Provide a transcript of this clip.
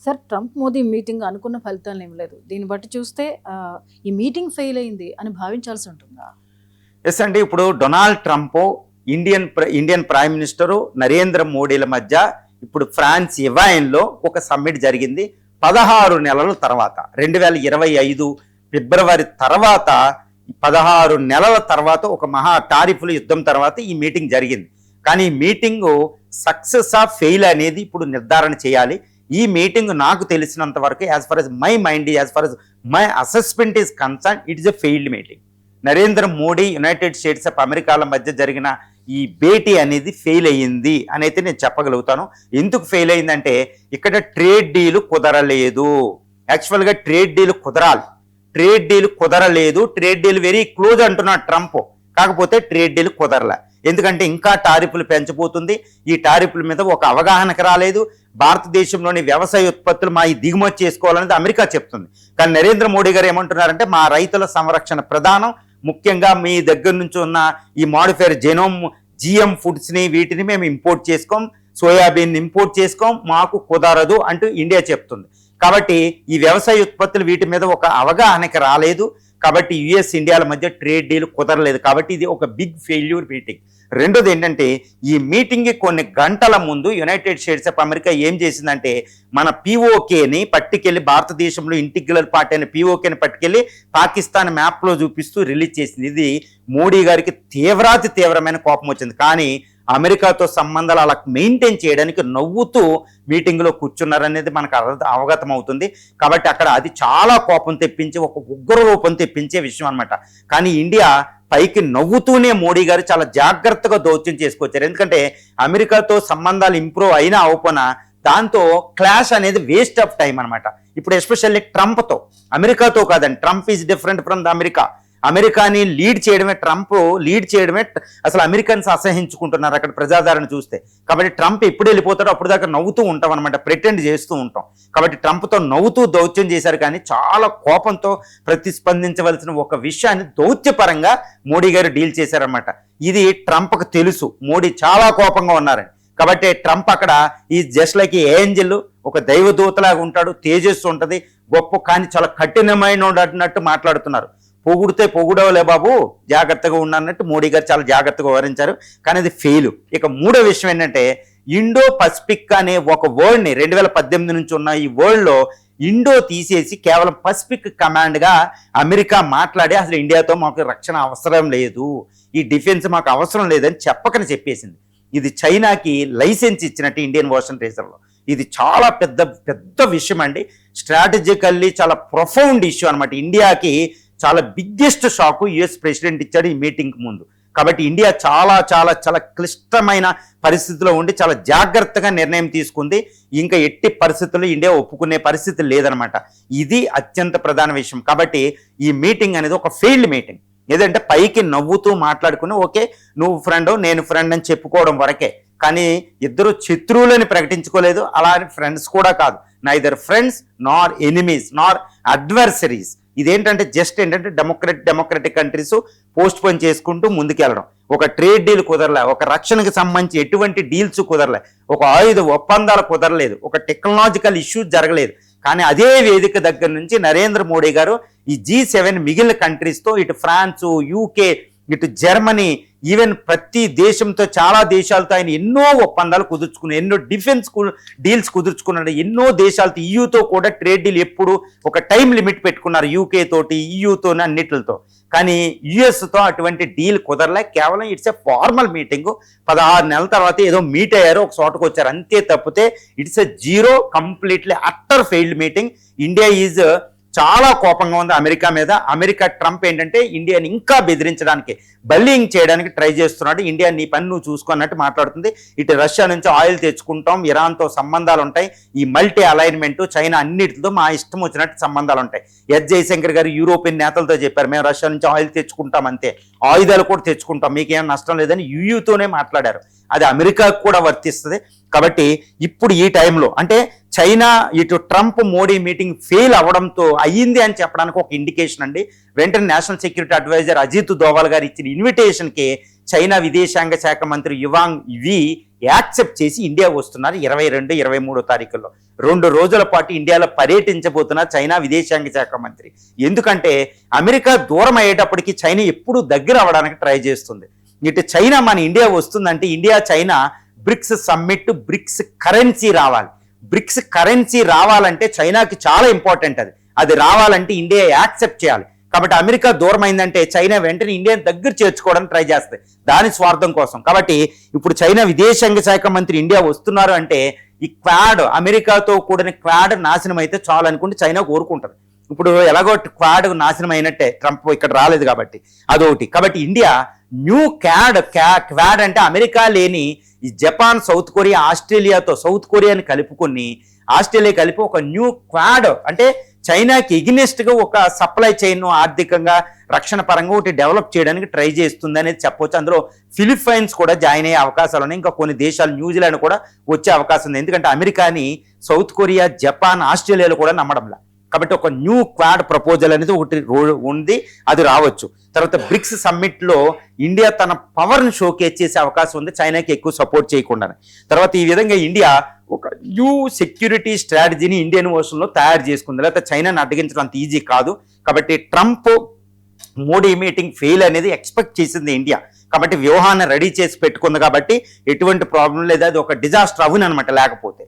Sir, Trump Modi meeting అనుకున్న ఫలితాలు ఏం లేదు. దీన్ని బట్టి చూస్తే ఈ మీటింగ్ ఫెయిల్ అయింది అని భావించాల్సి ఉంటుందా? ఎస్ అండి. ఇప్పుడు Donald Trump Indian prime minister Narendra మోడీల మధ్య ఇప్పుడు ఫ్రాన్స్ ఇవాయిన్లో ఒక సమ్మిట్ జరిగింది 16 నెలల తర్వాత. 2025 ఫిబ్రవరి తర్వాత 16 నెలల తర్వాత ఒక మహా టారిఫ్ల యుద్ధం తర్వాత ఈ మీటింగ్ జరిగింది. కానీ ఈ మీటింగు సక్సెస్ ఆఫ్ ఫెయిల్ అనేది ఇప్పుడు నిర్ధారణ చేయాలి. ఈ మీటింగ్ నాకు తెలిసినంత వరకు as for as my mind, as for as my assessment is concern, it is a failed meeting. Narendra Modi United states of అమెరికాల మధ్య జరిగిన ఈ భేటీ అనేది ఫెయిల్ అయ్యింది అని అయితే నేను చెప్పగలుగుతాను. ఎందుకు ఫెయిల్ అయిందంటే ఇక్కడ ట్రేడ్ డీల్ కుదరలేదు. యాక్చువల్గా ట్రేడ్ డీల్ కుదరాలి, ట్రేడ్ డీల్ కుదరలేదు. ట్రేడ్ డీల్ వెరీ క్లోజ్ అంటున్నాడు ట్రంప్, కాకపోతే ట్రేడ్ డీల్ కుదరలే. ఎందుకంటే ఇంకా టారిఫ్లు పెంచబోతుంది. ఈ టారిఫ్ల మీద ఒక అవగాహనకు రాలేదు. భారతదేశంలోని వ్యవసాయ ఉత్పత్తులు మా ఈ దిగుమతి చేసుకోవాలనేది అమెరికా చెప్తుంది. కానీ నరేంద్ర మోడీ గారు ఏమంటున్నారంటే మా రైతుల సంరక్షణ ప్రధానం, ముఖ్యంగా మీ దగ్గర నుంచి ఉన్న ఈ మాడిఫైర్ జిఎం ఫుడ్స్ని వీటిని మేము ఇంపోర్ట్ చేసుకోం, సోయాబీన్ ఇంపోర్ట్ చేసుకోం, మాకు కుదరదు అంటూ ఇండియా చెప్తుంది. కాబట్టి ఈ వ్యవసాయ ఉత్పత్తులు వీటి మీద ఒక అవగాహనకి రాలేదు. కాబట్టి యుఎస్ ఇండియాల మధ్య ట్రేడ్ డీల్ కుదరలేదు. కాబట్టి ఇది ఒక బిగ్ ఫెయిల్యూర్ మీటింగ్. రెండోది ఏంటంటే ఈ మీటింగ్కి కొన్ని గంటల ముందు యునైటెడ్ స్టేట్స్ ఆఫ్ అమెరికా ఏం చేసిందంటే మన పిఓకేని పట్టుకెళ్ళి, భారతదేశంలో ఇంటిగ్రల్ పార్టీ అనే పిఓకేని పట్టుకెళ్ళి పాకిస్తాన్ మ్యాప్లో చూపిస్తూ రిలీజ్ చేసింది. ఇది మోడీ గారికి తీవ్రమైన కోపం వచ్చింది. కానీ అమెరికాతో సంబంధాలు అలా మెయింటైన్ చేయడానికి నవ్వుతూ మీటింగ్లో కూర్చున్నారనేది మనకు అవగతం అవుతుంది. కాబట్టి అక్కడ అది చాలా కోపం తెప్పించి ఒక ఉగ్ర రూపం తెప్పించే విషయం అనమాట. కానీ ఇండియా పైకి నవ్వుతూనే మోడీ గారు చాలా జాగ్రత్తగా దౌత్యం చేసుకొచ్చారు. ఎందుకంటే అమెరికాతో సంబంధాలు ఇంప్రూవ్ అయినా అవ్వకపోయినా దాంతో క్లాష్ అనేది వేస్ట్ ఆఫ్ టైం అనమాట. ఇప్పుడు ఎస్పెషల్లీ ట్రంప్తో, అమెరికాతో కాదండి, Trump is different from the అమెరికాని లీడ్ చేయడమే, ట్రంప్ లీడ్ చేయడమే అసలు అమెరికన్స్ అసహించుకుంటున్నారు అక్కడ ప్రజాదరణ చూస్తే. కాబట్టి ట్రంప్ ఎప్పుడు వెళ్ళిపోతాడో అప్పుడు దాకా నవ్వుతూ ఉంటాం అనమాట, ప్రిటెండ్ చేస్తూ ఉంటాం. కాబట్టి ట్రంప్తో నవ్వుతూ దౌత్యం చేశారు. కానీ చాలా కోపంతో ప్రతిస్పందించవలసిన ఒక విషయాన్ని దౌత్యపరంగా మోడీ గారు డీల్ చేశారనమాట. ఇది ట్రంప్కు తెలుసు, మోడీ చాలా కోపంగా ఉన్నారని. కాబట్టి ట్రంప్ అక్కడ ఈ జస్ట్ లైక్ ఏంజల్, ఒక దైవదూతలాగా ఉంటాడు, తేజస్సు ఉంటుంది, గొప్ప, కానీ చాలా కఠినమైన అన్నట్టు మాట్లాడుతున్నారు. పొగుడితే పొగుడవలే బాబు, జాగ్రత్తగా ఉన్నట్టు మోడీ గారు చాలా జాగ్రత్తగా వివరించారు. కానీ అది ఫెయిల్. ఇక మూడో విషయం ఏంటంటే ఇండో పసిఫిక్ అనే ఒక వర్డ్ని 2018 నుంచి ఉన్న ఈ వరల్డ్లో ఇండో తీసేసి కేవలం పసిఫిక్ కమాండ్గా అమెరికా మాట్లాడి అసలు ఇండియాతో మాకు రక్షణ అవసరం లేదు, ఈ డిఫెన్స్ మాకు అవసరం లేదని చెప్పకని చెప్పేసింది. ఇది చైనాకి లైసెన్స్ ఇచ్చినట్టు ఇండియన్ ఓషన్ రీజన్లో. ఇది చాలా పెద్ద విషయం అండి. స్ట్రాటజికల్లీ చాలా ప్రొఫౌండ్ ఇష్యూ అనమాట. ఇండియాకి చాలా బిగ్గెస్ట్ షాకు యుఎస్ ప్రెసిడెంట్ ఇచ్చాడు ఈ మీటింగ్కి ముందు. కాబట్టి ఇండియా చాలా క్లిష్టమైన పరిస్థితిలో ఉండి చాలా జాగ్రత్తగా నిర్ణయం తీసుకుంది. ఇంకా ఎట్టి పరిస్థితుల్లో ఇండియా ఒప్పుకునే పరిస్థితి లేదనమాట. ఇది అత్యంత ప్రధాన విషయం. కాబట్టి ఈ మీటింగ్ అనేది ఒక ఫెయిల్డ్ మీటింగ్. ఏదంటే పైకి నవ్వుతూ మాట్లాడుకుని ఓకే నువ్వు ఫ్రెండ్ నేను ఫ్రెండ్ అని చెప్పుకోవడం వరకే. కానీ ఇద్దరు శత్రువులని ప్రకటించుకోలేదు. అలా ఫ్రెండ్స్ కూడా కాదు, నైదర్ ఫ్రెండ్స్ నార్ ఎనిమీస్ నార్ అడ్వర్సరీస్. ఇదేంటంటే జస్ట్ ఏంటంటే డెమోక్రటిక్ కంట్రీస్ పోస్ట్ పోన్ చేసుకుంటూ ముందుకెళ్ళడం. ఒక ట్రేడ్ డీల్ కుదరలే, ఒక రక్షణకు సంబంధించి ఎటువంటి డీల్స్ కుదరలే, ఒక ఆయుధ ఒప్పందాలు కుదరలేదు, ఒక టెక్నాలజికల్ ఇష్యూస్ జరగలేదు. కానీ అదే వేదిక దగ్గర నుంచి నరేంద్ర మోడీ గారు ఈ G7 మిగిలిన కంట్రీస్తో, ఇటు ఫ్రాన్సు, యూకే, ఇటు జర్మనీ, ఈవెన్ ప్రతి దేశంతో, చాలా దేశాలతో ఆయన ఎన్నో ఒప్పందాలు కుదుర్చుకున్నాడు, ఎన్నో డిఫెన్స్ డీల్స్ కుదుర్చుకున్నాడు. ఎన్నో దేశాలతో, ఈయూతో కూడా ట్రేడ్ డీల్ ఎప్పుడు ఒక టైం లిమిట్ పెట్టుకున్నారు, యూకే తోటి, ఈయూతో, అన్నిటితో. కానీ యుఎస్తో అటువంటి డీల్ కుదరలే. కేవలం ఇట్స్ ఎ ఫార్మల్ మీటింగ్. 16 నెలల తర్వాత ఏదో మీట్ అయ్యారు, ఒక చోటకు వచ్చారు, అంతే తప్పితే it's a zero, completely utter failed meeting. India is చాలా కోపంగా ఉంది అమెరికా మీద. అమెరికా ట్రంప్ ఏంటంటే ఇండియాని ఇంకా బెదిరించడానికి, బల్లింగ్ చేయడానికి ట్రై చేస్తున్నాడు. ఇండియా నీ పని నువ్వు చూసుకున్నట్టు మాట్లాడుతుంది. ఇటు రష్యా నుంచి ఆయిల్ తెచ్చుకుంటాం, ఇరాన్తో సంబంధాలు ఉంటాయి, ఈ మల్టీ అలైన్మెంట్, చైనా, అన్నిటితో మా ఇష్టం వచ్చినట్టు సంబంధాలు ఉంటాయి. జయశంకర్ గారు యూరోపియన్ నేతలతో చెప్పారు మేము రష్యా నుంచి ఆయిల్ తెచ్చుకుంటాం, అంతే, ఆయుధాలు కూడా తెచ్చుకుంటాం, మీకేం నష్టం లేదని యూతోనే మాట్లాడారు. అది అమెరికాకు కూడా వర్తిస్తుంది. కాబట్టి ఇప్పుడు ఈ టైంలో అంటే చైనా, ఇటు ట్రంప్ మోడీ మీటింగ్ ఫెయిల్ అవ్వడంతో అయ్యింది అని చెప్పడానికి ఒక ఇండికేషన్ అండి. వెంటనే national security adviser Ajit Doval garu ఇచ్చిన ఇన్విటేషన్కి చైనా విదేశాంగ శాఖ మంత్రి యువాంగ్ వి యాక్సెప్ట్ చేసి ఇండియా వస్తున్నారు 22, 23 తారీఖుల్లో. 2 రోజుల పాటు ఇండియాలో పర్యటించబోతున్న చైనా విదేశాంగ శాఖ మంత్రి. ఎందుకంటే అమెరికా దూరం అయ్యేటప్పటికి చైనా ఎప్పుడూ దగ్గర అవ్వడానికి ట్రై చేస్తుంది. ఇటు చైనా మన ఇండియా వస్తుందంటే India China bricks summit, bricks currency రావాలి. బ్రిక్స్ కరెన్సీ రావాలంటే చైనాకి చాలా ఇంపార్టెంట్. అది రావాలంటే ఇండియా యాక్సెప్ట్ చేయాలి. కాబట్టి అమెరికా దూరం అయిందంటే చైనా వెంటనే ఇండియాని దగ్గర చేర్చుకోవడానికి ట్రై చేస్తాయి దాని స్వార్థం కోసం. కాబట్టి ఇప్పుడు చైనా విదేశాంగ శాఖ మంత్రి ఇండియా వస్తున్నారు అంటే ఈ క్వాడ్, అమెరికాతో కూడిన క్వాడ్ నాశనం అయితే చాలు అనుకుంటే చైనా కోరుకుంటుంది. ఇప్పుడు ఎలాగో క్వాడ్ నాశనం అయినట్టే, ట్రంప్ ఇక్కడ రాలేదు కాబట్టి అదొకటి. కాబట్టి ఇండియా న్యూ క్వాడ్ అంటే అమెరికా లేని ఈ జపాన్, సౌత్ కొరియా, ఆస్ట్రేలియాతో సౌత్ కొరియాని కలుపుకొని ఆస్ట్రేలియా కలిపి ఒక న్యూ క్వాడ్ అంటే చైనాకి ఎగ్నెస్ట్గా ఒక సప్లై చైన్ ఆర్థికంగా, రక్షణ పరంగా ఒకటి డెవలప్ చేయడానికి ట్రై చేస్తుంది అనేది చెప్పవచ్చు. అందులో ఫిలిప్పైన్స్ కూడా జాయిన్ అయ్యే అవకాశాలు ఉన్నాయి. ఇంకా కొన్ని దేశాలు, న్యూజిలాండ్ కూడా వచ్చే అవకాశం ఉంది. ఎందుకంటే అమెరికాని సౌత్ కొరియా, జపాన్, ఆస్ట్రేలియాలో కూడా నమ్మడంలా. కాబట్టి ఒక న్యూ క్వాడ్ ప్రపోజల్ అనేది ఒకటి ఉంది, అది రావచ్చు. తర్వాత బ్రిక్స్ సమ్మిట్లో ఇండియా తన పవర్ని షోకేస్ చేసే అవకాశం ఉంది, చైనాకి ఎక్కువ సపోర్ట్ చేయకుండా. తర్వాత ఈ విధంగా ఇండియా ఒక న్యూ సెక్యూరిటీ స్ట్రాటజీని ఇండియన్ ఓషన్లో తయారు చేసుకుంది. లేకపోతే చైనాని అడ్డగించడం అంత ఈజీ కాదు. కాబట్టి ట్రంప్ మోడీ మీటింగ్ ఫెయిల్ అనేది ఎక్స్పెక్ట్ చేసింది ఇండియా. కాబట్టి వ్యూహాన్ని రెడీ చేసి పెట్టుకుంది. కాబట్టి ఎటువంటి ప్రాబ్లం లేదు, అది ఒక డిజాస్టర్ అవును అనమాట లేకపోతే.